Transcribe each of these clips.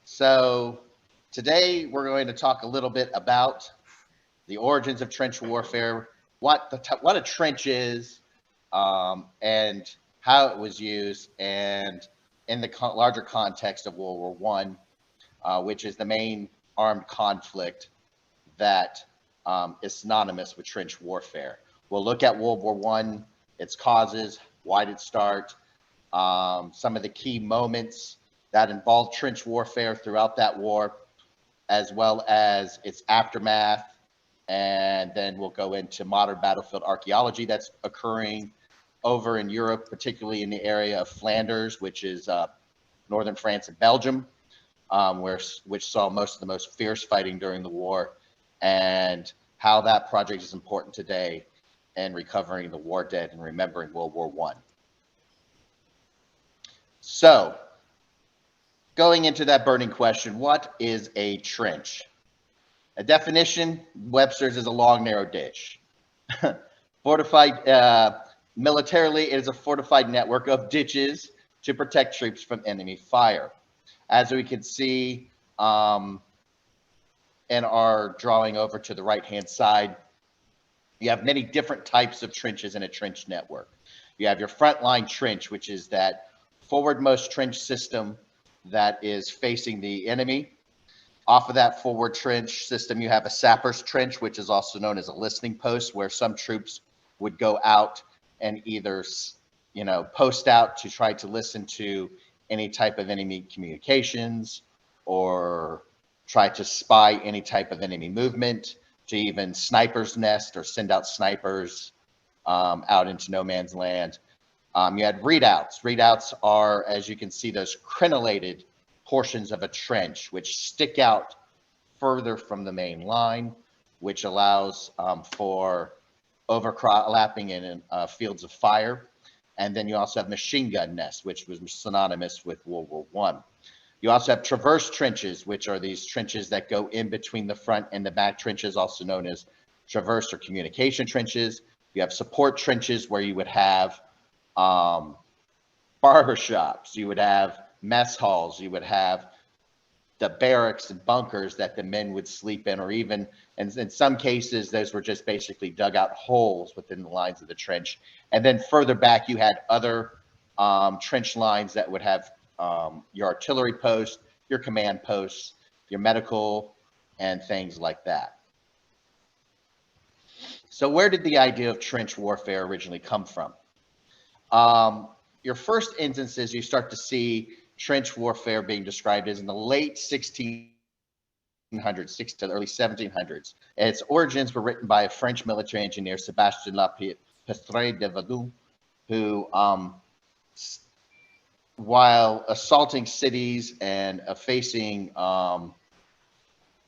So today we're going to talk a little bit about the origins of trench warfare, what a trench is, and how it was used, and in the larger context of World War One, which is the main armed conflict that is synonymous with trench warfare. We'll look at World War One, its causes, why did it start, some of the key moments that involved trench warfare throughout that war, as well as its aftermath. And then we'll go into modern battlefield archaeology that's occurring over in Europe, particularly in the area of Flanders, which is northern France and Belgium, which saw most of the most fierce fighting during the war, and how that project is important today in recovering the war dead and remembering World War One. So, going into that burning question, what is a trench? A definition, Webster's, is a long, narrow ditch. Fortified, militarily, it is a fortified network of ditches to protect troops from enemy fire. As we can see in our drawing over to the right-hand side, you have many different types of trenches in a trench network. You have your frontline trench, which is that forwardmost trench system that is facing the enemy. Off of that forward trench system, you have a sapper's trench, which is also known as a listening post, where some troops would go out and either, post out to try to listen to any type of enemy communications, or try to spy any type of enemy movement, to even sniper's nest or send out snipers out into no man's land. You had readouts. Readouts are, as you can see, those crenellated portions of a trench which stick out further from the main line, which allows for overlapping in fields of fire. And then you also have machine gun nests, which was synonymous with World War One. You also have traverse trenches, which are these trenches that go in between the front and the back trenches, also known as traverse or communication trenches. You have support trenches, where you would have barbershops, you would have mess halls, you would have the barracks and bunkers that the men would sleep in, or even, and in some cases, those were just basically dug out holes within the lines of the trench. And then further back, you had other trench lines that would have your artillery posts, your command posts, your medical, and things like that. So where did the idea of trench warfare originally come from? Your first instances you start to see trench warfare being described as in the late 1600s to the early 1700s. Its origins were written by a French military engineer, Sébastien Lepestre de Vadou, who, while assaulting cities and facing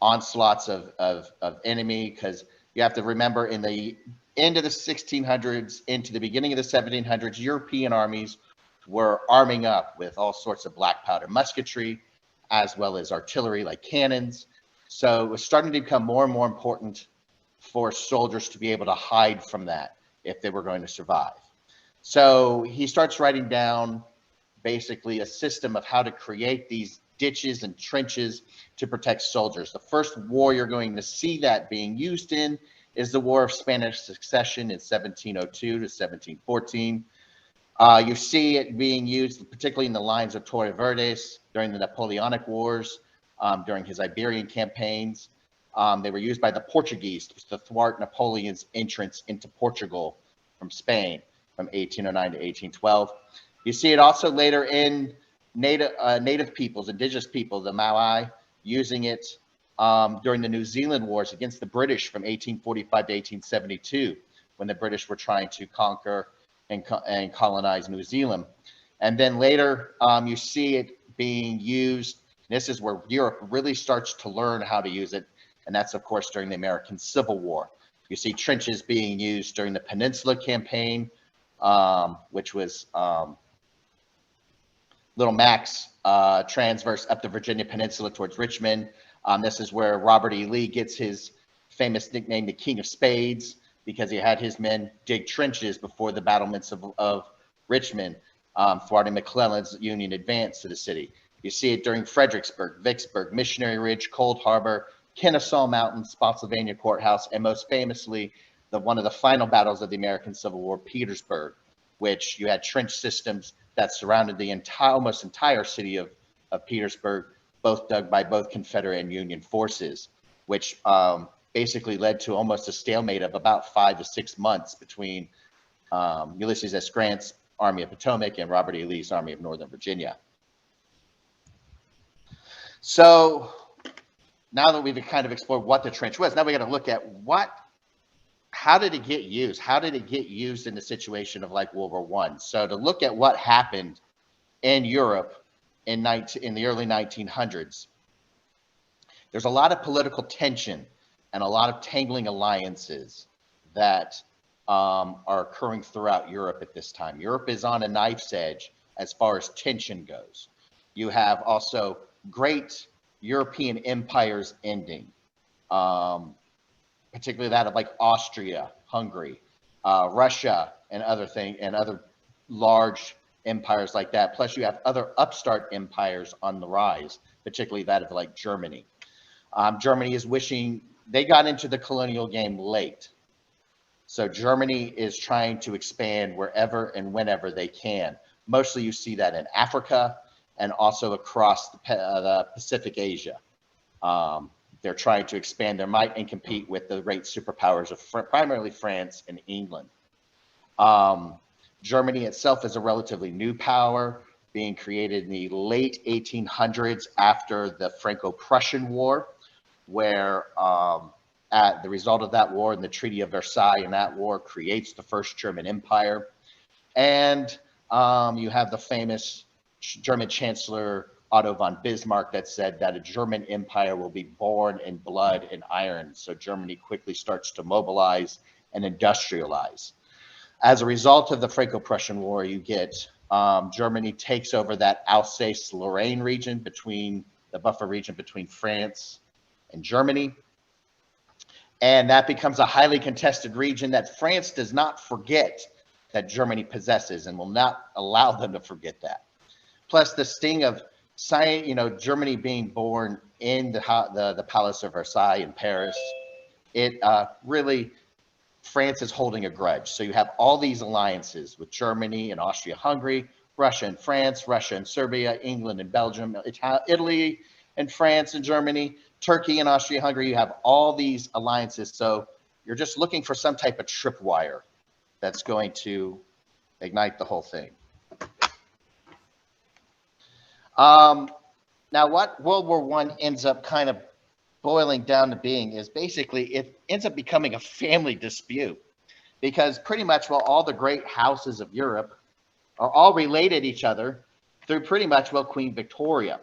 onslaughts of enemy, because you have to remember, in the end of the 1600s into the beginning of the 1700s, European armies were arming up with all sorts of black powder musketry, as well as artillery like cannons. So it was starting to become more and more important for soldiers to be able to hide from that if they were going to survive. So he starts writing down basically a system of how to create these ditches and trenches to protect soldiers. The first war you're going to see that being used in is the War of Spanish Succession in 1702 to 1714. You see it being used particularly in the lines of Torre Verdes during the Napoleonic Wars, during his Iberian campaigns. They were used by the Portuguese to thwart Napoleon's entrance into Portugal from Spain from 1809 to 1812. You see it also later in native peoples, indigenous people, the Mame, using it during the New Zealand Wars against the British from 1845 to 1872, when the British were trying to conquer and colonize New Zealand. And then later, you see it being used. This is where Europe really starts to learn how to use it, and that's, of course, during the American Civil War. You see trenches being used during the Peninsula Campaign, which was Little Mac's transverse up the Virginia Peninsula towards Richmond. This is where Robert E. Lee gets his famous nickname, the King of Spades, because he had his men dig trenches before the battlements of Richmond, thwarting McClellan's Union advance to the city. You see it during Fredericksburg, Vicksburg, Missionary Ridge, Cold Harbor, Kennesaw Mountain, Spotsylvania Courthouse, and most famously, one of the final battles of the American Civil War, Petersburg, which you had trench systems that surrounded the almost entire city of Petersburg, both dug by both Confederate and Union forces, which basically led to almost a stalemate of about 5 to 6 months between Ulysses S. Grant's Army of Potomac and Robert E. Lee's Army of Northern Virginia. So now that we've kind of explored what the trench was, now we got to look at how did it get used? How did it get used in the situation of like World War I? So to look at what happened in Europe in the early 1900s, there's a lot of political tension and a lot of tangling alliances that are occurring throughout Europe at this time. Europe is on a knife's edge as far as tension goes. You have also great European empires ending, particularly that of like Austria, Hungary, Russia, and other large empires like that. Plus, you have other upstart empires on the rise, particularly that of like Germany. Germany is wishing they got into the colonial game late. So Germany is trying to expand wherever and whenever they can. Mostly you see that in Africa and also across the Pacific Asia. They're trying to expand their might and compete with the great superpowers of primarily France and England. Germany itself is a relatively new power, being created in the late 1800s after the Franco-Prussian War, where at the result of that war and the Treaty of Versailles in that war creates the first German Empire. And you have the famous German Chancellor Otto von Bismarck that said that a German empire will be born in blood and iron. So Germany quickly starts to mobilize and industrialize. As a result of the Franco-Prussian War, you get Germany takes over that Alsace-Lorraine region, between the buffer region between France and Germany. And that becomes a highly contested region that France does not forget that Germany possesses and will not allow them to forget that. Plus the sting of Germany being born in the Palace of Versailles in Paris, France is holding a grudge. So you have all these alliances with Germany and Austria-Hungary, Russia and France, Russia and Serbia, England and Belgium, Italy and France and Germany, Turkey and Austria-Hungary. You have all these alliances. So you're just looking for some type of tripwire that's going to ignite the whole thing. Now, what World War I ends up kind of boiling down to being is basically it ends up becoming a family dispute, because pretty much all the great houses of Europe are all related to each other through pretty much Queen Victoria.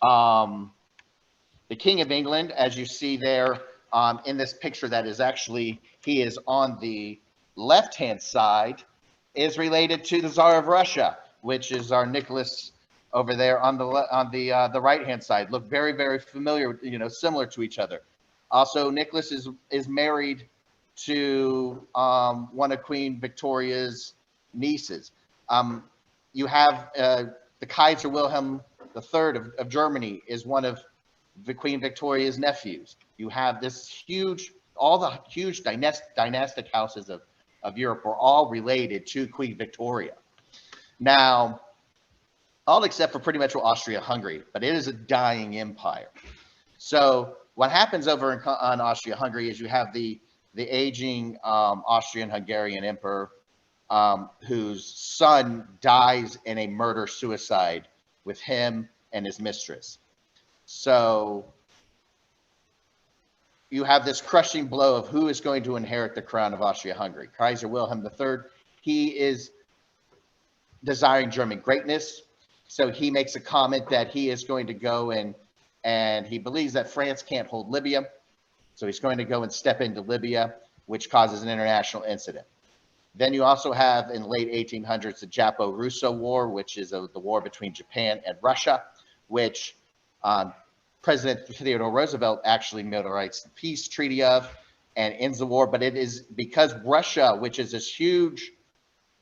The King of England, as you see there in this picture, that is actually, he is on the left-hand side, is related to the Tsar of Russia, which is our Nicholas over there on the right-hand side. Look very, very familiar, similar to each other. Also, Nicholas is married to one of Queen Victoria's nieces. You have the Kaiser Wilhelm III of Germany is one of the Queen Victoria's nephews. You have this all the huge dynastic houses of Europe are all related to Queen Victoria. Now, all except for pretty much Austria-Hungary, but it is a dying empire. So what happens over on Austria-Hungary is you have the aging Austrian-Hungarian emperor whose son dies in a murder-suicide with him and his mistress. So you have this crushing blow of who is going to inherit the crown of Austria-Hungary. Kaiser Wilhelm III, he is desiring German greatness. So he makes a comment that he is going to go and he believes that France can't hold Libya. So he's going to go and step into Libya, which causes an international incident. Then you also have in the late 1800s the Japo-Russo War, which is the war between Japan and Russia, which President Theodore Roosevelt actually notarized the peace treaty of and ends the war. But it is because Russia, which is this huge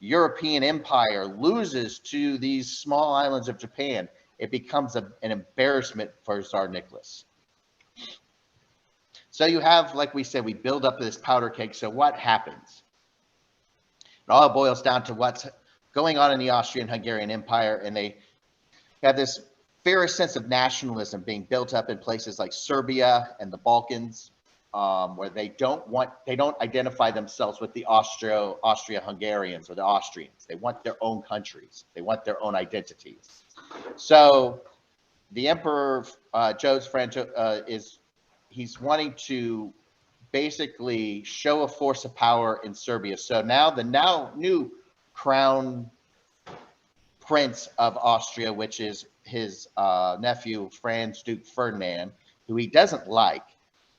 European empire, loses to these small islands of Japan, it becomes an embarrassment for Tsar Nicholas. So you have, like we said, we build up this powder keg. So what happens? It all boils down to what's going on in the Austrian-Hungarian Empire, and they have this fierce sense of nationalism being built up in places like Serbia and the Balkans, where they don't identify themselves with the Austria-Hungarians or the Austrians. They want their own countries. They want their own identities. So the Emperor Joseph Franco he's wanting to basically show a force of power in Serbia. So now the new crown prince of Austria, which is his nephew Franz Duke Ferdinand, who he doesn't like,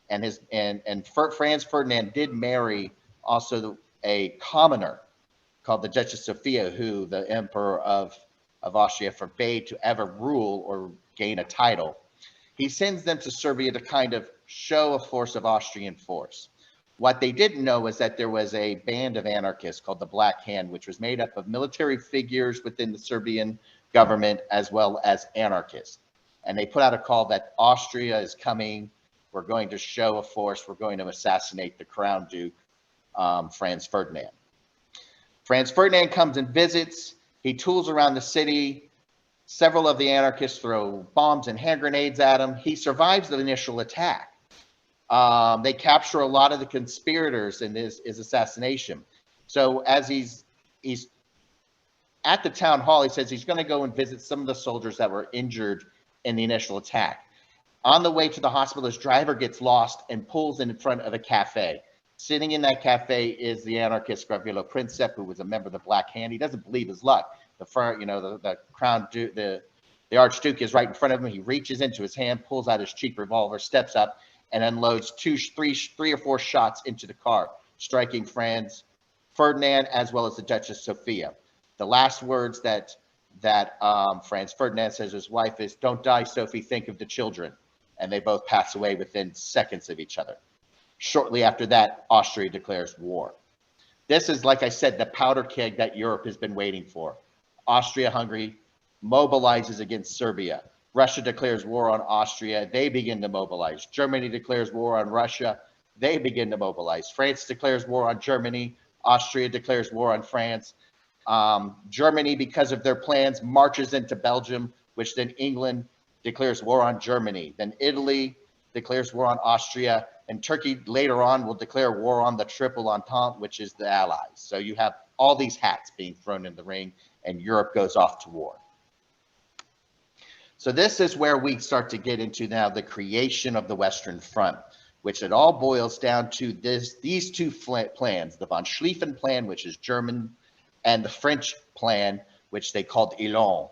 and Franz Ferdinand did marry also a commoner called the Duchess Sophia, who the Emperor of Austria forbade to ever rule or gain a title. He sends them to Serbia to kind of show a force of Austrian force. What they didn't know was that there was a band of anarchists called the Black Hand, which was made up of military figures within the Serbian government as well as anarchists. And they put out a call that Austria is coming. We're going to show a force. We're going to assassinate the Crown Duke, Franz Ferdinand. Franz Ferdinand comes and visits. He tools around the city. Several of the anarchists throw bombs and hand grenades at him. He survives the initial attack. They capture a lot of the conspirators in his assassination. So as he's at the town hall, he says he's going to go and visit some of the soldiers that were injured in the initial attack. On the way to the hospital, his driver gets lost and pulls in front of a cafe. Sitting in that cafe is the anarchist Gavrilo Princip, who was a member of the Black Hand. He doesn't believe his luck. The crown duke, the Archduke is right in front of him. He reaches into his hand, pulls out his cheap revolver, steps up, and unloads three or four shots into the car, striking Franz Ferdinand as well as the Duchess Sophia. The last words that Franz Ferdinand says to his wife is, "Don't die, Sophie, think of the children." And they both pass away within seconds of each other. Shortly after that, Austria declares war. This is, like I said, the powder keg that Europe has been waiting for. Austria-Hungary mobilizes against Serbia. Russia declares war on Austria. They begin to mobilize. Germany declares war on Russia. They begin to mobilize. France declares war on Germany. Austria declares war on France. Germany, because of their plans, marches into Belgium, which then England declares war on Germany. Then Italy declares war on Austria. And Turkey later on will declare war on the Triple Entente, which is the Allies. So you have all these hats being thrown in the ring, and Europe goes off to war. So this is where we start to get into now the creation of the Western Front, which it all boils down to these two plans, the von Schlieffen plan, which is German, and the French plan, which they called Elan.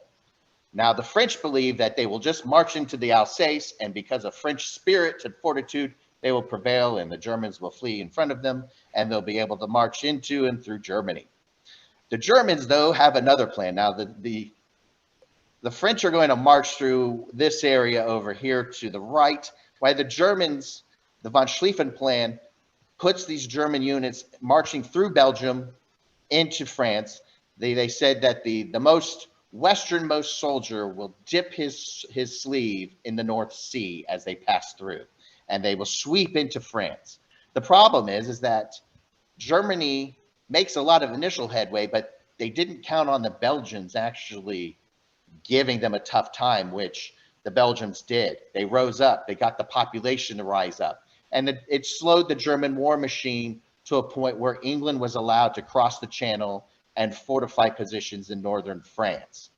Now, the French believe that they will just march into the Alsace, and because of French spirit and fortitude, they will prevail, and the Germans will flee in front of them, and they'll be able to march into and through Germany. The Germans, though, have another plan. Now, the French are going to march through this area over here to the right, while the Germans, the von Schlieffen plan, puts these German units marching through Belgium into France. They said that the most westernmost soldier will dip his sleeve in the North Sea as they pass through, and they will sweep into France. The problem is that Germany makes a lot of initial headway, but they didn't count on the Belgians actually giving them a tough time, which the Belgians did. They rose up. They got the population to rise up. And it slowed the German war machine to a point where England was allowed to cross the Channel and fortify positions in northern France.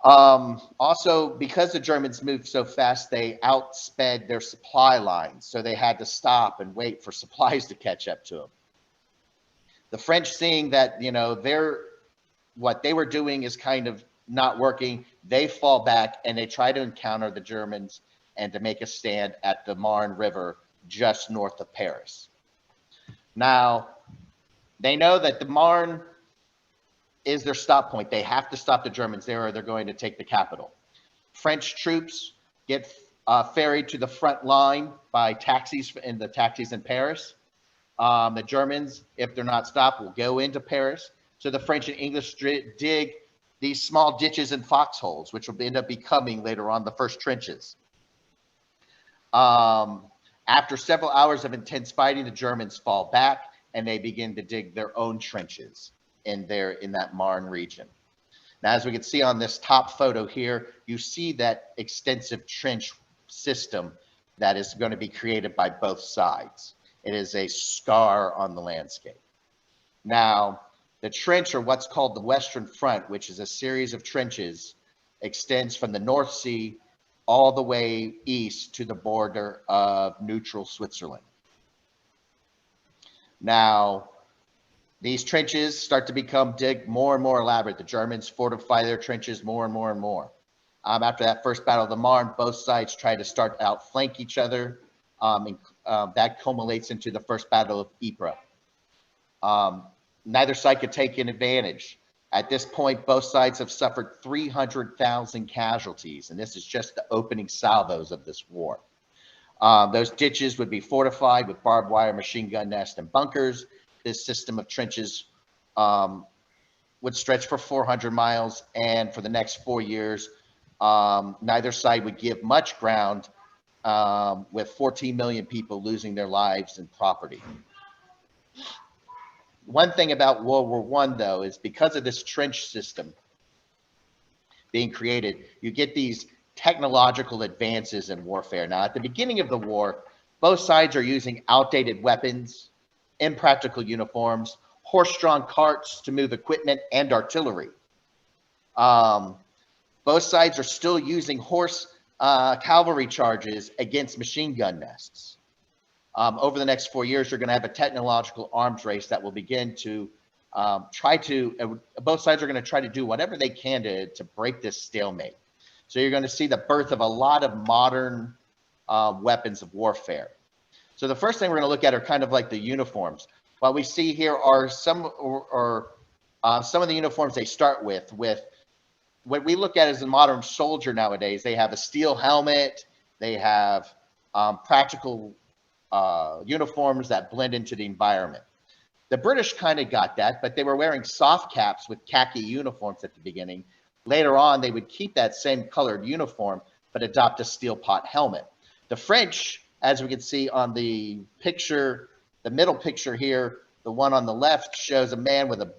Also, because the Germans moved so fast, they outsped their supply lines. So they had to stop and wait for supplies to catch up to them. The French, seeing that, what they were doing is kind of not working, they fall back and they try to encounter the Germans and to make a stand at the Marne River just north of Paris. Now, they know that the Marne is their stop point. They have to stop the Germans there or they're going to take the capital. French troops get ferried to the front line by taxis in Paris. The Germans, if they're not stopped, will go into Paris. So the French and English dig these small ditches and foxholes, which will end up becoming later on the first trenches. After several hours of intense fighting, the Germans fall back and they begin to dig their own trenches in that Marne region. Now, as we can see on this top photo here, you see that extensive trench system that is going to be created by both sides. It is a scar on the landscape. Now, the trench, or what's called the Western Front, which is a series of trenches, extends from the North Sea all the way east to the border of neutral Switzerland. Now, these trenches start to become more and more elaborate. The Germans fortify their trenches more and more and more. After that first Battle of the Marne, both sides try to start to outflank each other. That culminates into the first Battle of Ypres. Neither side could take an advantage. At this point, both sides have suffered 300,000 casualties, and this is just the opening salvos of this war. Those ditches would be fortified with barbed wire, machine gun nests, and bunkers. This system of trenches would stretch for 400 miles, and for the next 4 years, neither side would give much ground, with 14 million people losing their lives and property. One thing about World War I, though, is because of this trench system being created, you get these technological advances in warfare. Now, at the beginning of the war, both sides are using outdated weapons, impractical uniforms, horse-drawn carts to move equipment, and artillery. Both sides are still using horse cavalry charges against machine gun nests. Over the next 4 years, you're going to have a technological arms race that will begin to both sides are going to try to do whatever they can to break this stalemate. So you're going to see the birth of a lot of modern weapons of warfare. So the first thing we're going to look at are kind of like the uniforms. What we see here are some of the uniforms they start with what we look at as a modern soldier nowadays. They have a steel helmet. They have practical uniforms that blend into the environment. The British kind of got that, but they were wearing soft caps with khaki uniforms at the beginning. Later on, they would keep that same colored uniform, but adopt a steel pot helmet. The French, as we can see on the picture, the middle picture here, the one on the left shows a man with a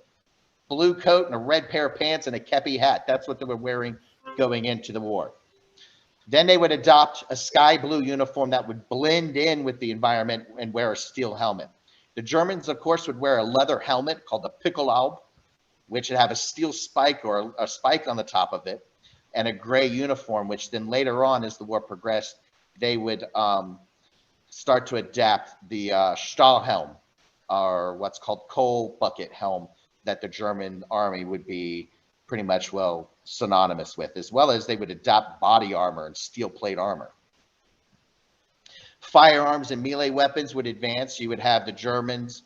blue coat and a red pair of pants and a kepi hat. That's what they were wearing going into the war. Then they would adopt a sky blue uniform that would blend in with the environment and wear a steel helmet. The Germans, of course, would wear a leather helmet called the Pickelhaube, which would have a steel spike or a spike on the top of it, and a gray uniform, which then later on, as the war progressed, they would start to adapt the Stahlhelm, or what's called coal bucket helm, that the German army would be pretty much, well, synonymous with, as well as they would adopt body armor and steel plate armor. Firearms and melee weapons would advance. You would have the Germans,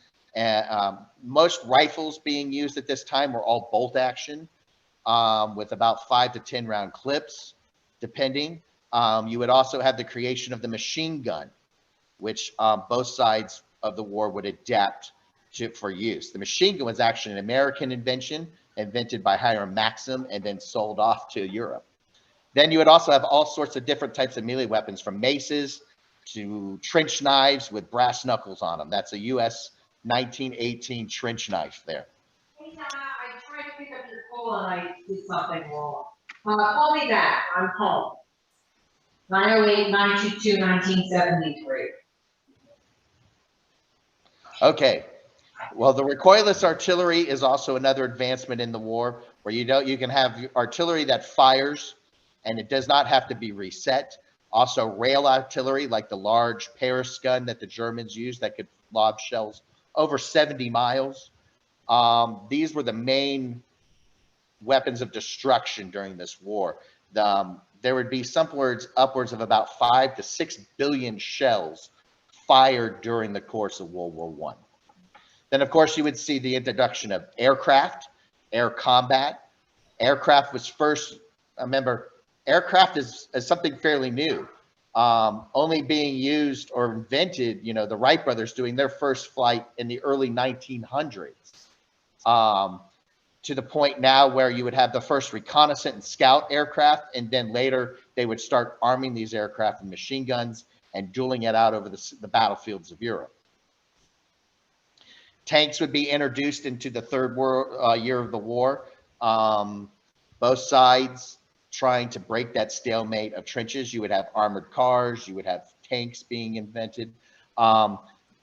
most rifles being used at this time were all bolt action, with about 5 to 10 round clips, depending. You would also have the creation of the machine gun, which both sides of the war would adapt for use. The machine gun was actually an American invention, invented by Hiram Maxim and then sold off to Europe. Then you would also have all sorts of different types of melee weapons, from maces to trench knives with brass knuckles on them. That's a US 1918 trench knife there. Hey, Donna, I tried to pick up your call and I did something wrong. Call me back. I'm home. 908-922-1973. Okay. Well, the recoilless artillery is also another advancement in the war, where you can have artillery that fires and it does not have to be reset. Also, rail artillery, like the large Paris gun that the Germans used that could lob shells over 70 miles. These were the main weapons of destruction during this war. There would be upwards of about 5 to 6 billion shells fired during the course of World War I. Then, of course, you would see the introduction of aircraft, air combat. Aircraft was first, remember, aircraft is something fairly new, only being used or invented, the Wright brothers doing their first flight in the early 1900s. to the point now where you would have the first reconnaissance and scout aircraft, and then later they would start arming these aircraft with machine guns and dueling it out over the battlefields of Europe. Tanks would be introduced into the third year of the war. Both sides trying to break that stalemate of trenches. You would have armored cars, you would have tanks being invented. And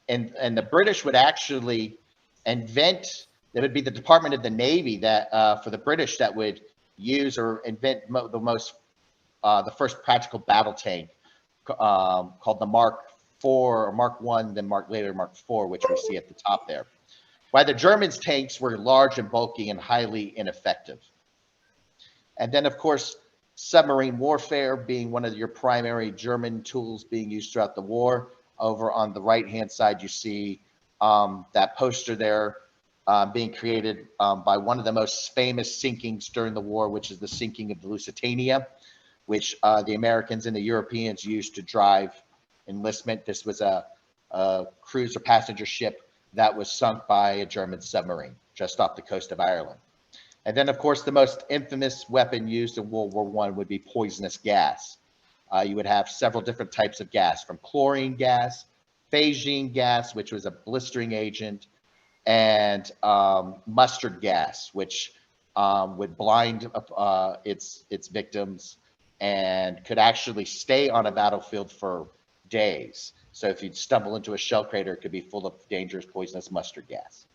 the British would actually invent, that would be the Department of the Navy that for the British that would use or invent the first practical battle tank called the Mark IV or Mark I, then later Mark IV, which we see at the top there. While the Germans' tanks were large and bulky and highly ineffective. And then, of course, submarine warfare being one of your primary German tools being used throughout the war. Over on the right-hand side, you see that poster there being created by one of the most famous sinkings during the war, which is the sinking of the Lusitania, which the Americans and the Europeans used to drive enlistment. This was a cruiser passenger ship that was sunk by a German submarine just off the coast of Ireland. And then, of course, the most infamous weapon used in World War I would be poisonous gas. You would have several different types of gas, from chlorine gas, phasgene gas, which was a blistering agent, and mustard gas, which would blind its victims and could actually stay on a battlefield for days. So if you'd stumble into a shell crater, it could be full of dangerous poisonous mustard gas.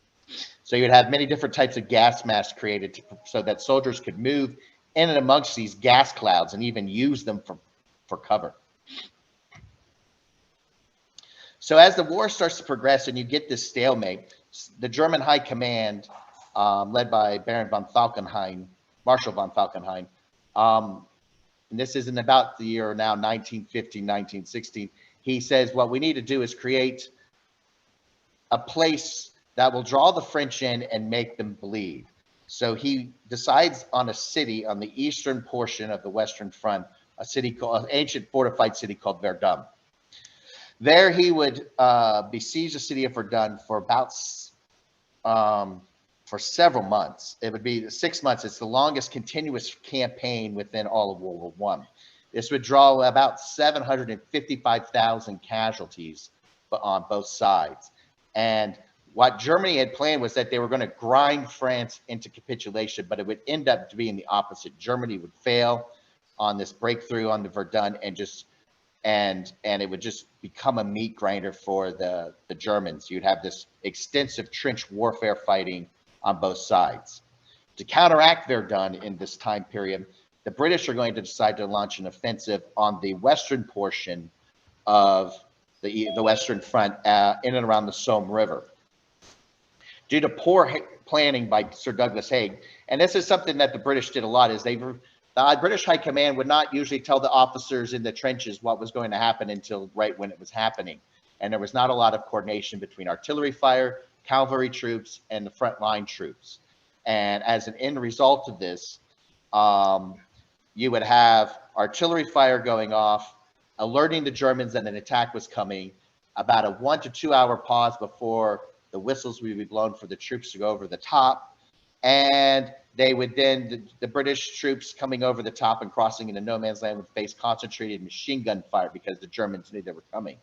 So you'd have many different types of gas masks created so that soldiers could move in and amongst these gas clouds and even use them for cover. So as the war starts to progress and you get this stalemate, the German High Command, led by Baron von Falkenhayn, Marshal von Falkenhayn, and this is in about the year now 1915, 1916, he says, what we need to do is create a place that will draw the French in and make them bleed. So he decides on a city on the eastern portion of the Western Front, a city called, an ancient fortified city called Verdun. There he would besiege the city of Verdun for about for several months. It would be 6 months. It's the longest continuous campaign within all of World War I. This would draw about 755,000 casualties on both sides. And what Germany had planned was that they were going to grind France into capitulation, but it would end up being the opposite. Germany would fail on this breakthrough on the Verdun and it would just become a meat grinder for the Germans. You'd have this extensive trench warfare fighting on both sides. To counteract Verdun in this time period, the British are going to decide to launch an offensive on the western portion of the Western Front in and around the Somme River. Due to poor planning by Sir Douglas Haig, and this is something that the British did a lot, is the British High Command would not usually tell the officers in the trenches what was going to happen until right when it was happening. And there was not a lot of coordination between artillery fire, cavalry troops, and the frontline troops. And as an end result of this, you would have artillery fire going off, alerting the Germans that an attack was coming, about a 1 to 2 hour pause before the whistles would be blown for the troops to go over the top. And they would then, the British troops coming over the top and crossing into no man's land would face concentrated machine gun fire because the Germans knew they were coming.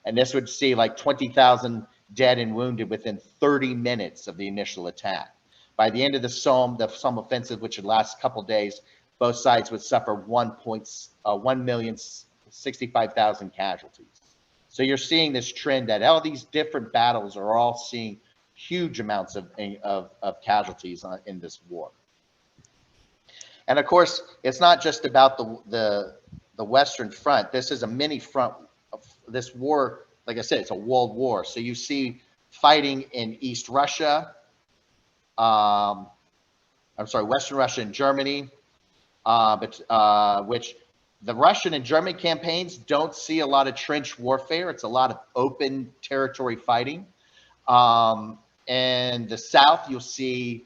And this would see like 20,000 dead and wounded within 30 minutes of the initial attack. By the end of the Somme offensive, which would last a couple days, both sides would suffer 1,065,000 casualties. So you're seeing this trend that all these different battles are all seeing huge amounts of casualties in this war. And of course, it's not just about the Western Front. This is a mini front. This war, like I said, it's a world war. So you see fighting in East Russia, Western Russia and Germany, which the Russian and German campaigns don't see a lot of trench warfare. It's a lot of open territory fighting. In the South, you'll see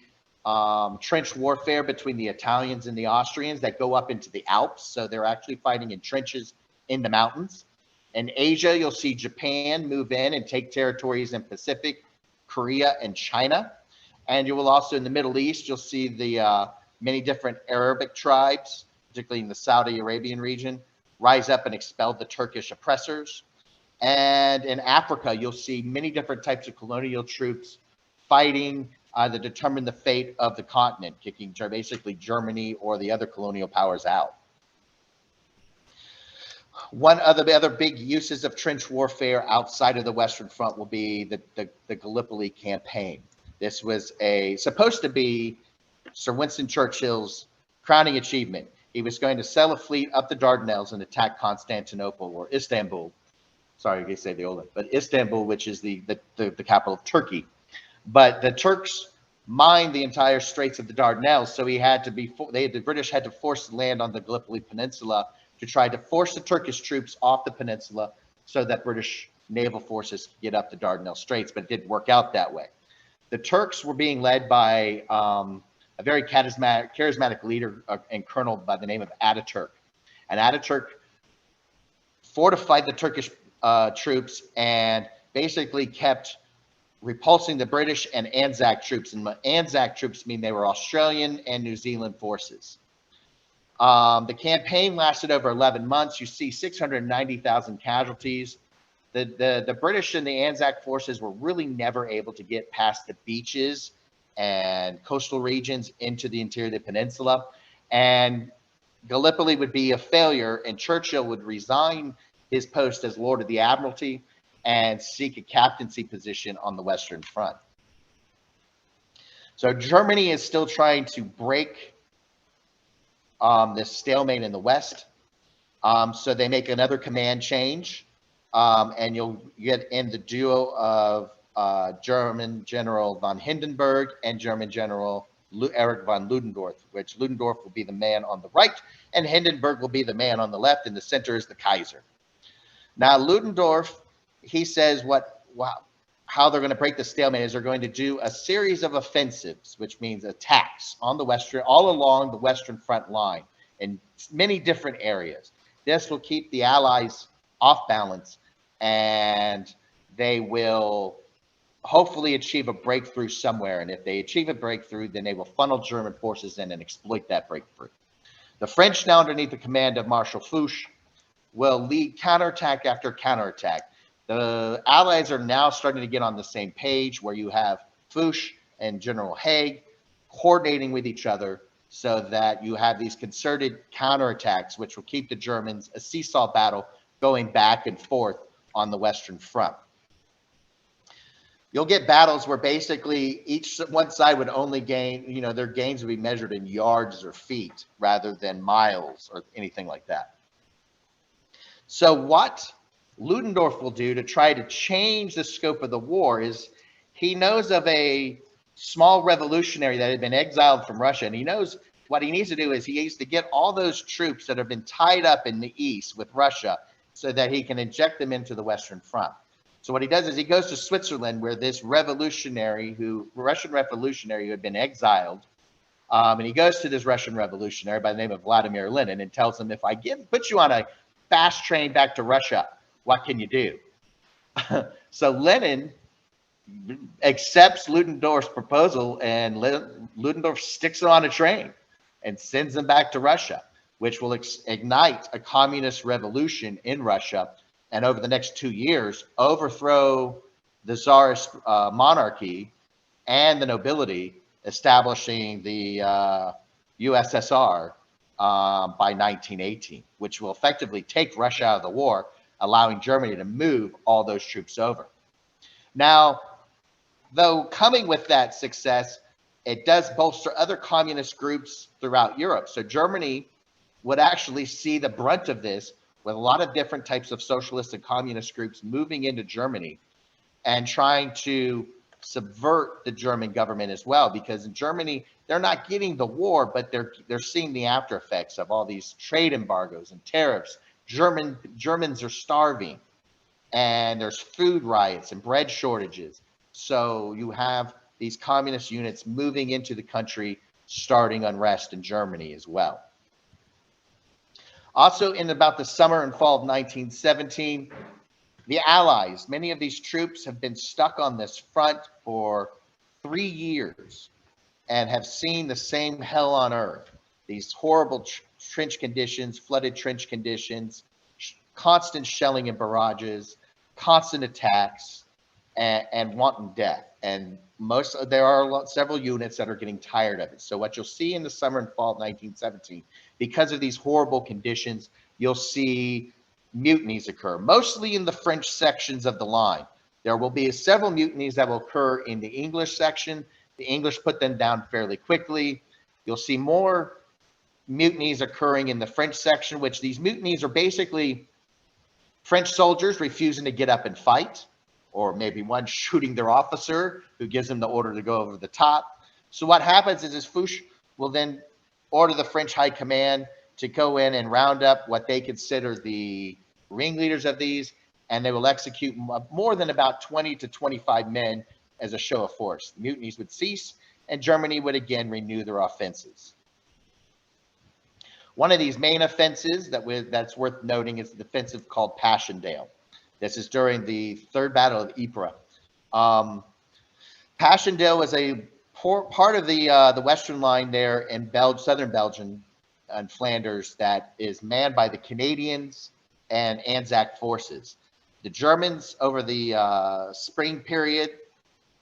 trench warfare between the Italians and the Austrians that go up into the Alps. So they're actually fighting in trenches in the mountains. In Asia, you'll see Japan move in and take territories in Pacific, Korea, and China. And you will also, in the Middle East, you'll see the many different Arabic tribes, particularly in the Saudi Arabian region, rise up and expel the Turkish oppressors. And in Africa, you'll see many different types of colonial troops fighting to determine the fate of the continent, kicking basically Germany or the other colonial powers out. One of the other big uses of trench warfare outside of the Western Front will be the Gallipoli campaign. This was supposed to be Sir Winston Churchill's crowning achievement. He was going to sail a fleet up the Dardanelles and attack Constantinople or Istanbul. Sorry, they say the old one, but Istanbul, which is the capital of Turkey. But the Turks mined the entire Straits of the Dardanelles, so the British had to force land on the Gallipoli Peninsula to try to force the Turkish troops off the peninsula so that British naval forces could get up the Dardanelles Straits, but it didn't work out that way. The Turks were being led by a very charismatic leader and colonel by the name of Ataturk. And Ataturk fortified the Turkish troops and basically kept repulsing the British and Anzac troops. And Anzac troops mean they were Australian and New Zealand forces. The campaign lasted over 11 months. You see 690,000 casualties. The British and the Anzac forces were really never able to get past the beaches and coastal regions into the interior of the peninsula. And Gallipoli would be a failure, and Churchill would resign his post as Lord of the Admiralty and seek a captaincy position on the Western Front. So Germany is still trying to break this stalemate in the West. So they make another command change, and you'll get in the duo of German General von Hindenburg and German General Erich von Ludendorff, which Ludendorff will be the man on the right, and Hindenburg will be the man on the left. In the center is the Kaiser. Now, Ludendorff, he says how they're going to break the stalemate is they're going to do a series of offensives, which means attacks on all along the Western Front line in many different areas. This will keep the Allies off balance, and they will hopefully achieve a breakthrough somewhere. And if they achieve a breakthrough, then they will funnel German forces in and exploit that breakthrough. The French, now underneath the command of Marshal Foch, will lead counterattack after counterattack. The Allies are now starting to get on the same page, where you have Foch and General Haig coordinating with each other so that you have these concerted counterattacks, which will keep the Germans, a seesaw battle, going back and forth on the Western Front. You'll get battles where basically one side would only gain, their gains would be measured in yards or feet rather than miles or anything like that. So what Ludendorff will do to try to change the scope of the war is he knows of a small revolutionary that had been exiled from Russia, and he knows what he needs to do is he needs to get all those troops that have been tied up in the east with Russia so that he can inject them into the Western Front. So what he does is he goes to Switzerland, where this Russian revolutionary who had been exiled, and he goes to this Russian revolutionary by the name of Vladimir Lenin and tells him, if I put you on a fast train back to Russia, what can you do? So Lenin accepts Ludendorff's proposal, and Ludendorff sticks him on a train and sends him back to Russia, which will ignite a communist revolution in Russia, and over the next 2 years, overthrow the Tsarist monarchy and the nobility, establishing the USSR by 1918, which will effectively take Russia out of the war, allowing Germany to move all those troops over. Now, though coming with that success, it does bolster other communist groups throughout Europe. So Germany would actually see the brunt of this, with a lot of different types of socialist and communist groups moving into Germany and trying to subvert the German government as well, because in Germany, they're not getting the war, but they're seeing the after effects of all these trade embargoes and tariffs. Germans are starving, and there's food riots and bread shortages. So you have these communist units moving into the country, starting unrest in Germany as well. Also, in about the summer and fall of 1917, the Allies, many of these troops have been stuck on this front for 3 years and have seen the same hell on earth. These horrible trench conditions, flooded trench conditions, constant shelling and barrages, constant attacks, and wanton death. And there are several units that are getting tired of it. So what you'll see in the summer and fall of 1917, because of these horrible conditions, you'll see mutinies occur, mostly in the French sections of the line. There will be several mutinies that will occur in the English section. The English put them down fairly quickly. You'll see more mutinies occurring in the French section, which these mutinies are basically French soldiers refusing to get up and fight, or maybe one shooting their officer who gives them the order to go over the top. So what happens is Foch will then order the French high command to go in and round up what they consider the ringleaders of these, and they will execute more than about 20 to 25 men as a show of force. The mutinies would cease, and Germany would again renew their offenses. One of these main offenses that's worth noting is the offensive called Passchendaele. This is during the Third Battle of Ypres. Passchendaele was a part of the Western line there in southern Belgium and Flanders that is manned by the Canadians and Anzac forces. The Germans over the spring period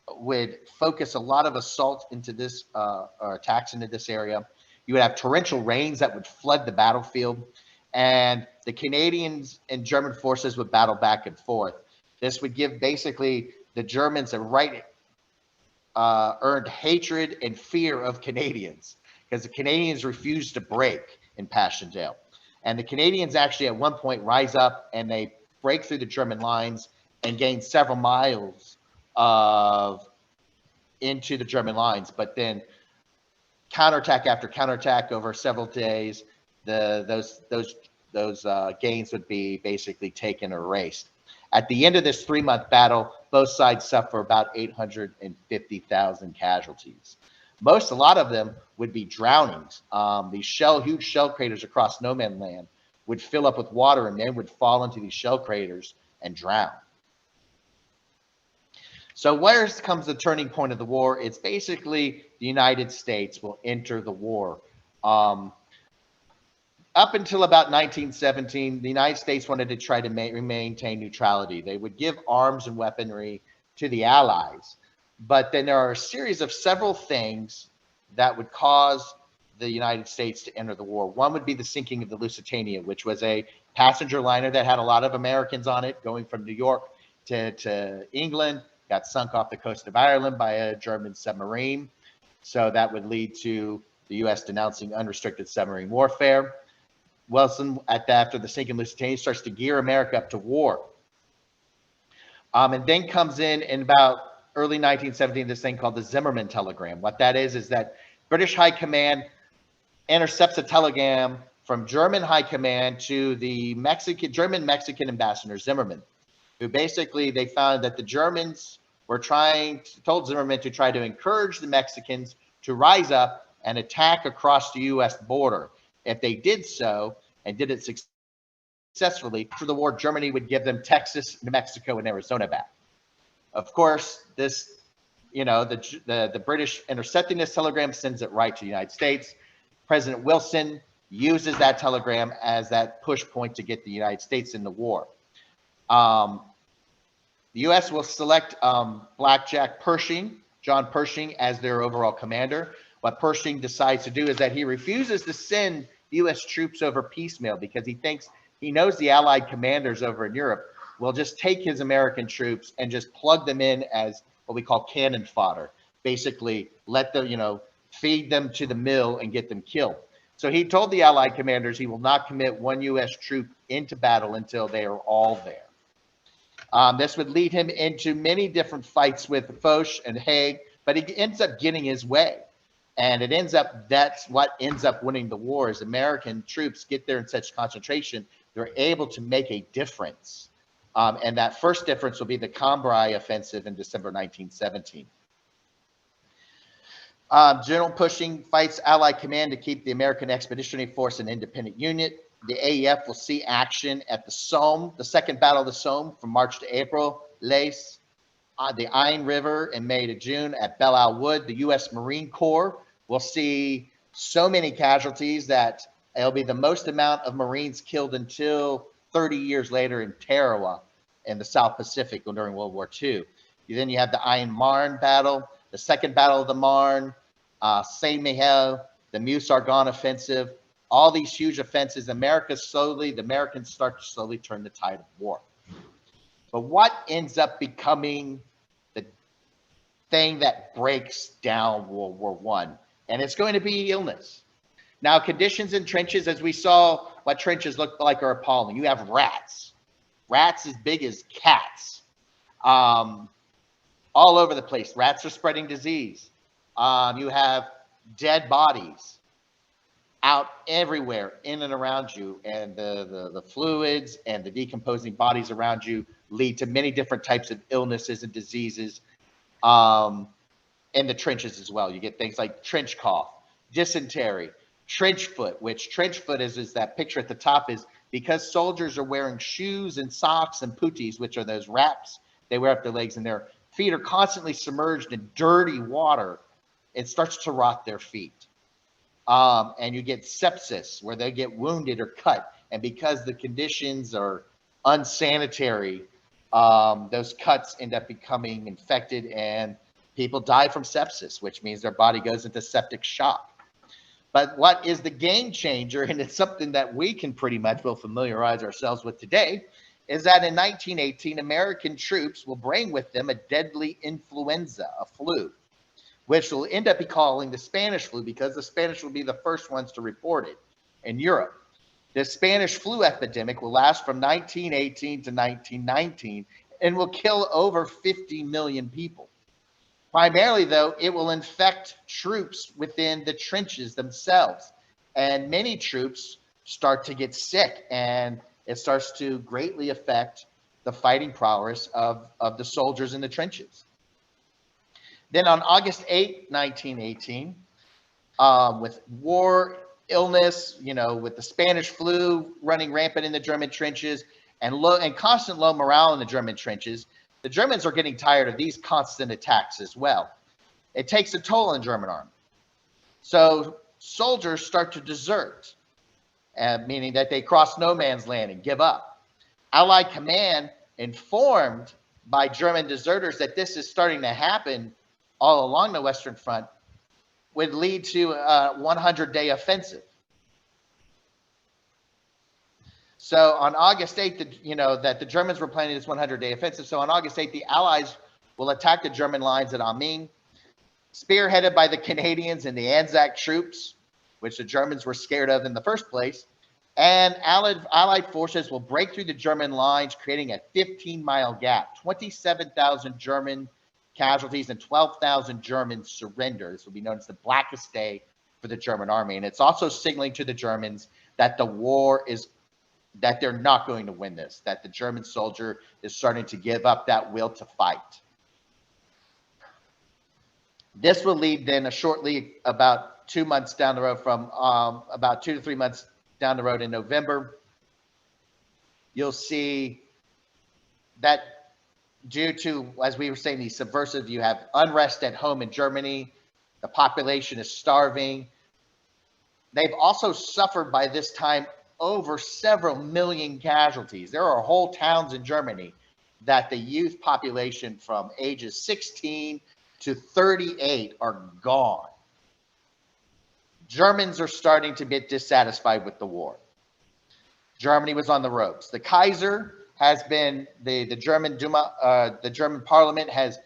would focus a lot of assault into this, or attacks into this area. You would have torrential rains that would flood the battlefield, and the Canadians and German forces would battle back and forth. This would give basically the Germans a earned hatred and fear of Canadians, because the Canadians refused to break in Passchendaele. And the Canadians actually at one point rise up and they break through the German lines and gain several miles into the German lines, but then counterattack after counterattack over several days, those gains would be basically taken or erased. At the end of this 3-month battle, both sides suffer about 850,000 casualties. A lot of them would be drownings. These huge shell craters across no man's land would fill up with water, and men would fall into these shell craters and drown. So where comes the turning point of the war? It's basically the United States will enter the war. Up until about 1917, the United States wanted to try to maintain neutrality. They would give arms and weaponry to the Allies. But then there are a series of several things that would cause the United States to enter the war. One would be the sinking of the Lusitania, which was a passenger liner that had a lot of Americans on it going from New York to England. Got sunk off the coast of Ireland by a German submarine. So that would lead to the U.S. denouncing unrestricted submarine warfare. Wilson, after the sinking Lusitania, starts to gear America up to war. And then comes in about early 1917, this thing called the Zimmerman telegram. What that is that British High Command intercepts a telegram from German High Command to the German-Mexican ambassador Zimmerman, who basically they found that the Germans were told Zimmerman to try to encourage the Mexicans to rise up and attack across the U.S. border. If they did so and did it successfully, after the war, Germany would give them Texas, New Mexico, and Arizona back. Of course, this, the British intercepting this telegram sends it right to the United States. President Wilson uses that telegram as that push point to get the United States in the war. The U.S. will select Blackjack Pershing, John Pershing, as their overall commander. What Pershing decides to do is that he refuses to send U.S. troops over piecemeal because he knows the Allied commanders over in Europe will just take his American troops and just plug them in as what we call cannon fodder. Basically, let them, feed them to the mill and get them killed. So he told the Allied commanders he will not commit one U.S. troop into battle until they are all there. This would lead him into many different fights with Foch and Haig, but he ends up getting his way. And that's what ends up winning the war is American troops get there in such concentration, they're able to make a difference. And that first difference will be the Cambrai offensive in December 1917. General Pershing fights Allied command to keep the American Expeditionary Force an independent unit. The AEF will see action at the Somme, the Second Battle of the Somme from March to April. Lace, the Ain River in May to June at Belle Isle Wood. The U.S. Marine Corps will see so many casualties that it'll be the most amount of Marines killed until 30 years later in Tarawa in the South Pacific during World War II. Then you have the Ain Marne battle, the Second Battle of the Marne, Saint Mihiel, the Meuse-Argonne offensive, all these huge offenses. The Americans start to slowly turn the tide of war. But what ends up becoming the thing that breaks down World War I? And it's going to be illness. Now, conditions in trenches, as we saw what trenches look like, are appalling. You have rats as big as cats, all over the place. Rats are spreading disease. You have dead bodies out everywhere in and around you, and the fluids and the decomposing bodies around you lead to many different types of illnesses and diseases in the trenches as well. You get things like trench cough, dysentery, trench foot, which trench foot is that picture at the top is because soldiers are wearing shoes and socks and puttees, which are those wraps they wear up their legs, and their feet are constantly submerged in dirty water. It starts to rot their feet. And you get sepsis, where they get wounded or cut. And because the conditions are unsanitary, those cuts end up becoming infected, and people die from sepsis, which means their body goes into septic shock. But what is the game changer, and it's something that we can pretty much will familiarize ourselves with today, is that in 1918, American troops will bring with them a deadly influenza, a flu, which will end up calling the Spanish flu, because the Spanish will be the first ones to report it in Europe. The Spanish flu epidemic will last from 1918 to 1919 and will kill over 50 million people. Primarily, though, it will infect troops within the trenches themselves. And many troops start to get sick, and it starts to greatly affect the fighting prowess of the soldiers in the trenches. Then on August 8, 1918, with war, illness, with the Spanish flu running rampant in the German trenches, and constant low morale in the German trenches, the Germans are getting tired of these constant attacks as well. It takes a toll on the German army. So soldiers start to desert, meaning that they cross no man's land and give up. Allied command, informed by German deserters that this is starting to happen all along the Western Front, would lead to a 100-day offensive. So on August 8th, that the Germans were planning this 100-day offensive. So on August 8th, the Allies will attack the German lines at Mame, spearheaded by the Canadians and the Anzac troops, which the Germans were scared of in the first place. And Allied forces will break through the German lines, creating a 15-mile gap, 27,000 German casualties and 12,000 Germans surrender. This will be known as the Blackest Day for the German army. And it's also signaling to the Germans that the war that they're not going to win this, that the German soldier is starting to give up that will to fight. This will lead then shortly, about 2 months down the road, from about 2 to 3 months down the road in November, you'll see that due to, as we were saying, these subversive, you have unrest at home in Germany. The population is starving. They've also suffered by this time over several million casualties. There are whole towns in Germany that the youth population from ages 16 to 38 are gone. Germans are starting to get dissatisfied with the war. Germany was on the ropes. The Kaiser has been, the German Duma, the German parliament has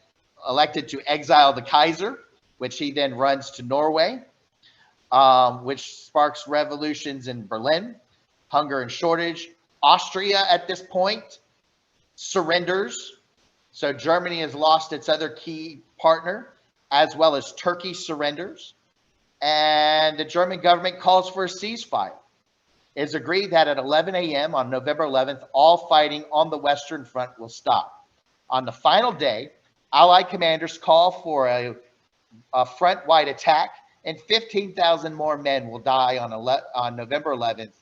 elected to exile the Kaiser, which he then runs to Norway, which sparks revolutions in Berlin, hunger and shortage. Austria at this point surrenders. So Germany has lost its other key partner, as well as Turkey surrenders. And the German government calls for a ceasefire. It's agreed that at 11 a.m. on November 11th, all fighting on the Western Front will stop. On the final day, Allied commanders call for a front-wide attack, and 15,000 more men will die on November 11th,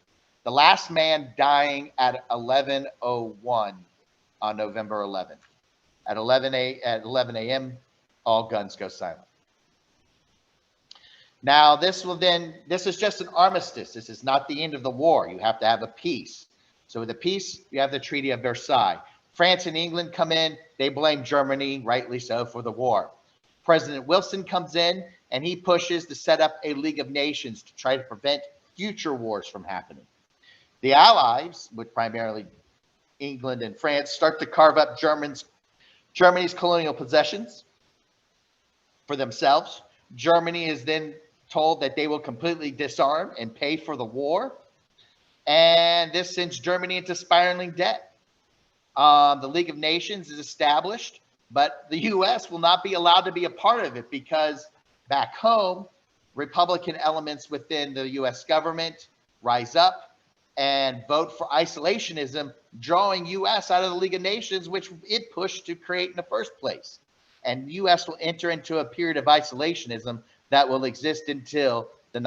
the last man dying at 11:01 on November 11th. At 11 a.m., all guns go silent. Now, this is just an armistice. This is not the end of the war. You have to have a peace. So with the peace, you have the Treaty of Versailles. France and England come in. They blame Germany, rightly so, for the war. President Wilson comes in, and he pushes to set up a League of Nations to try to prevent future wars from happening. The Allies, with primarily England and France, start to carve up Germany's colonial possessions for themselves. Germany is then told that they will completely disarm and pay for the war. And this sends Germany into spiraling debt. The League of Nations is established, but the U.S. will not be allowed to be a part of it because back home, Republican elements within the U.S. government rise up and vote for isolationism, drawing U.S. out of the League of Nations, which it pushed to create in the first place. And the U.S. will enter into a period of isolationism that will exist until the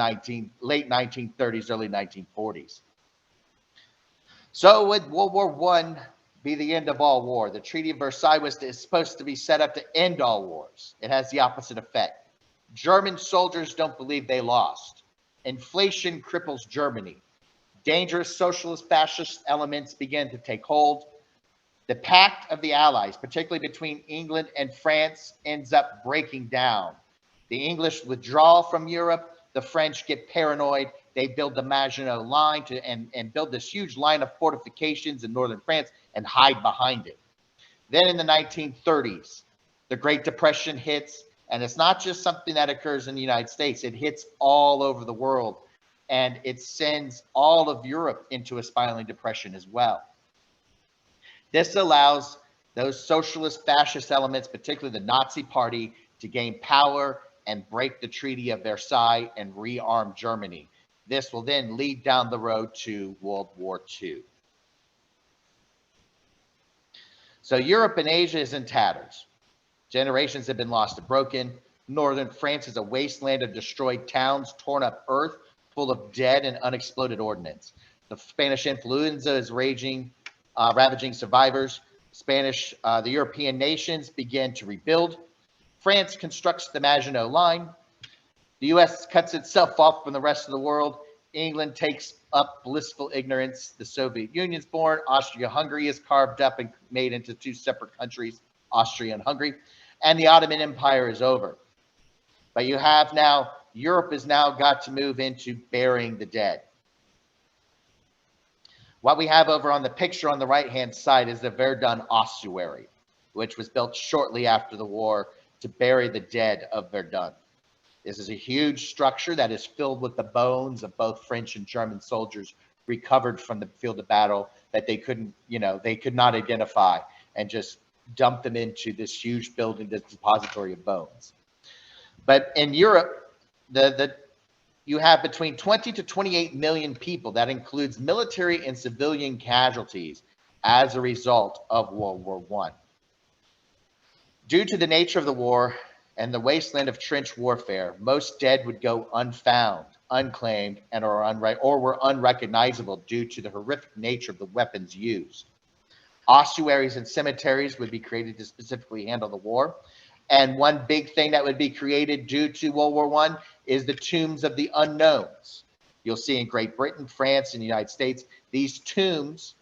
late 1930s, early 1940s. So would World War I be the end of all war? The Treaty of Versailles is supposed to be set up to end all wars. It has the opposite effect. German soldiers don't believe they lost. Inflation cripples Germany. Dangerous socialist fascist elements begin to take hold. The pact of the Allies, particularly between England and France, ends up breaking down. The English withdraw from Europe. The French get paranoid. They build the Maginot Line and build this huge line of fortifications in northern France and hide behind it. Then in the 1930s, the Great Depression hits, and it's not just something that occurs in the United States. It hits all over the world, and it sends all of Europe into a spiraling depression as well. This allows those socialist fascist elements, particularly the Nazi Party, to gain power and break the Treaty of Versailles and rearm Germany. This will then lead down the road to World War II. So Europe and Asia is in tatters. Generations have been lost and broken. Northern France is a wasteland of destroyed towns, torn up earth, full of dead and unexploded ordnance. The Spanish influenza is ravaging survivors. The European nations begin to rebuild. France constructs the Maginot Line. The U.S. cuts itself off from the rest of the world. England takes up blissful ignorance. The Soviet Union's born. Austria-Hungary is carved up and made into two separate countries, Austria and Hungary. And the Ottoman Empire is over. But you have now, Europe has now got to move into burying the dead. What we have over on the picture on the right-hand side is the Verdun ossuary, which was built shortly after the war to bury the dead of Verdun. This is a huge structure that is filled with the bones of both French and German soldiers recovered from the field of battle that they couldn't, they could not identify, and just dump them into this huge building, this depository of bones. But in Europe, you have between 20 to 28 million people. That includes military and civilian casualties as a result of World War I. Due to the nature of the war and the wasteland of trench warfare, most dead would go unfound, unclaimed, and were unrecognizable due to the horrific nature of the weapons used. Ossuaries and cemeteries would be created to specifically handle the war. And one big thing that would be created due to World War I is the tombs of the unknowns. You'll see in Great Britain, France, and the United States, these tombs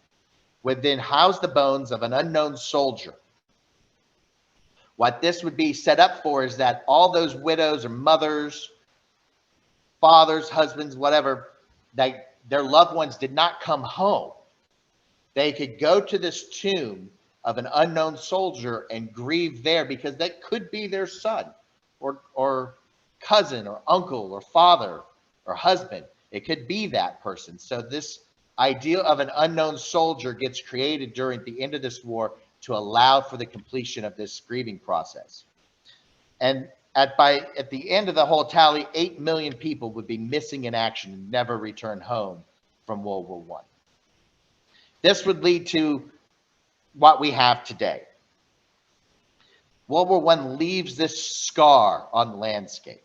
would then house the bones of an unknown soldier. What this would be set up for is that all those widows or mothers, fathers, husbands, whatever, their loved ones did not come home. They could go to this tomb of an unknown soldier and grieve there, because that could be their son or cousin or uncle or father or husband. It could be that person. So this idea of an unknown soldier gets created during the end of this war to allow for the completion of this grieving process. And at the end of the whole tally, 8 million people would be missing in action and never return home from World War I. This would lead to what we have today. World War I leaves this scar on the landscape.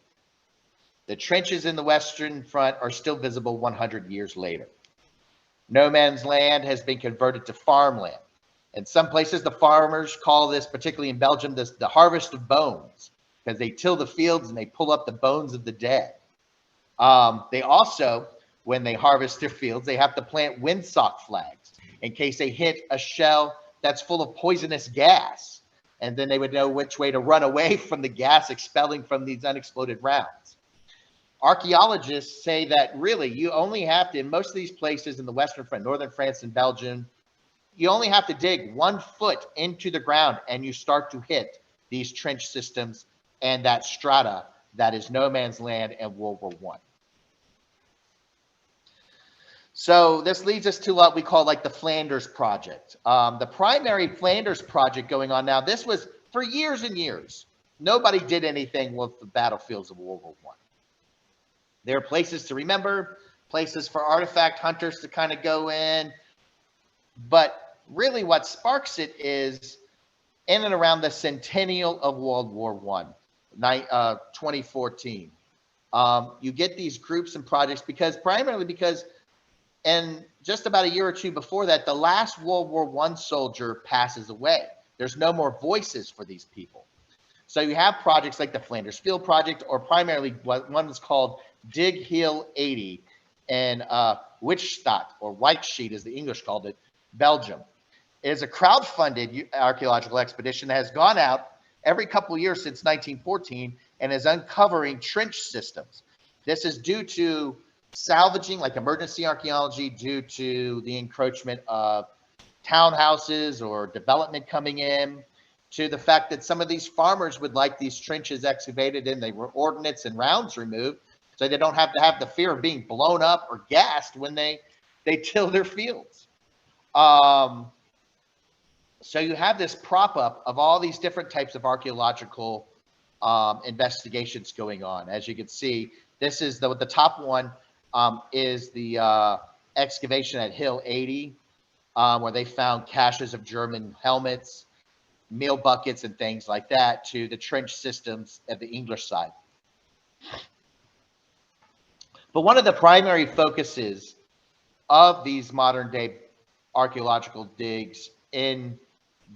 The trenches in the Western Front are still visible 100 years later. No man's land has been converted to farmland, In some places, the farmers call this, particularly in Belgium, this the harvest of bones, because they till the fields and they pull up the bones of the dead. They also, when they harvest their fields, they have to plant windsock flags in case they hit a shell that's full of poisonous gas. And then they would know which way to run away from the gas expelling from these unexploded rounds. Archaeologists say that really you only have to, in most of these places in the Western front, Northern France and Belgium, you only have to dig 1 foot into the ground and you start to hit these trench systems and that strata that is no man's land in World War I. So this leads us to what we call like the Flanders project. The primary Flanders project going on now, this was for years and years. Nobody did anything with the battlefields of World War I. There are places to remember, places for artifact hunters to kind of go in, but really what sparks it is in and around the centennial of World War I, 2014. You get these groups and projects primarily because, and just about a year or two before that, the last World War I soldier passes away. There's no more voices for these people. So you have projects like the Flanders Field Project, or primarily one is called Dig Hill 80 in Wichstadt, or White Sheet as the English called it, Belgium. It is a crowdfunded archaeological expedition that has gone out every couple of years since 1914 and is uncovering trench systems. This is due to salvaging, like emergency archaeology, due to the encroachment of townhouses or development coming in, to the fact that some of these farmers would like these trenches excavated and they were ordnance and rounds removed, so they don't have to have the fear of being blown up or gassed when they till their fields. So you have this prop up of all these different types of archaeological investigations going on. As you can see, this is the top one is the excavation at Hill 80, where they found caches of German helmets, meal buckets, and things like that, to the trench systems at the English side. But one of the primary focuses of these modern day archaeological digs in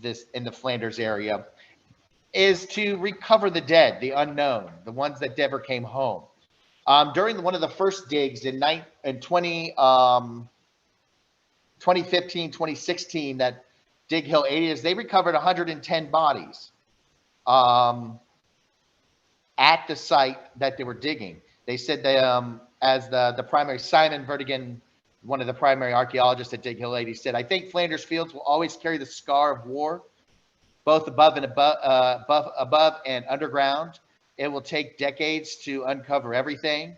the Flanders area is to recover the dead, the unknown, the ones that never came home. During one of the first digs in 2015, 2016, that Dig Hill 80 is, they recovered 110 bodies at the site that they were digging. They said that as the primary, Simon Vertigan, one of the primary archaeologists at Dig Hill 80, said, "I think Flanders fields will always carry the scar of war, both above and underground. It will take decades to uncover everything."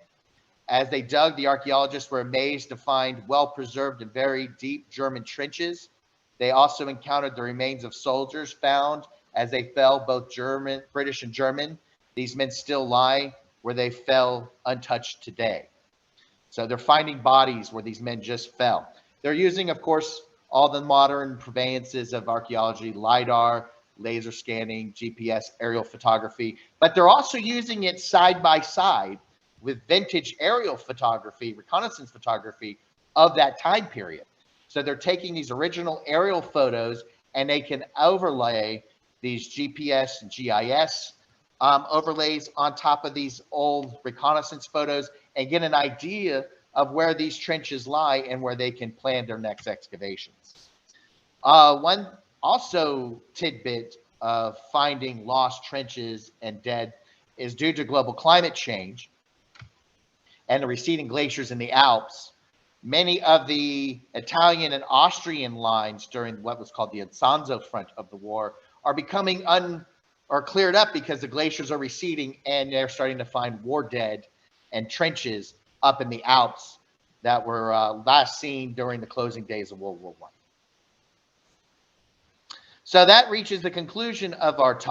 As they dug, the archaeologists were amazed to find well-preserved and very deep German trenches. They also encountered the remains of soldiers found as they fell, both German, British and German. These men still lie where they fell untouched today. So they're finding bodies where these men just fell. They're using, of course, all the modern conveyances of archaeology, LiDAR, laser scanning, GPS, aerial photography, but they're also using it side by side with vintage aerial photography, reconnaissance photography of that time period. So they're taking these original aerial photos and they can overlay these GPS and GIS overlays on top of these old reconnaissance photos and get an idea of where these trenches lie and where they can plan their next excavations. One also tidbit of finding lost trenches and dead is due to global climate change and the receding glaciers in the Alps. Many of the Italian and Austrian lines during what was called the Isonzo front of the war are becoming cleared up because the glaciers are receding and they're starting to find war dead and trenches up in the Alps that were last seen during the closing days of World War I. So that reaches the conclusion of our talk.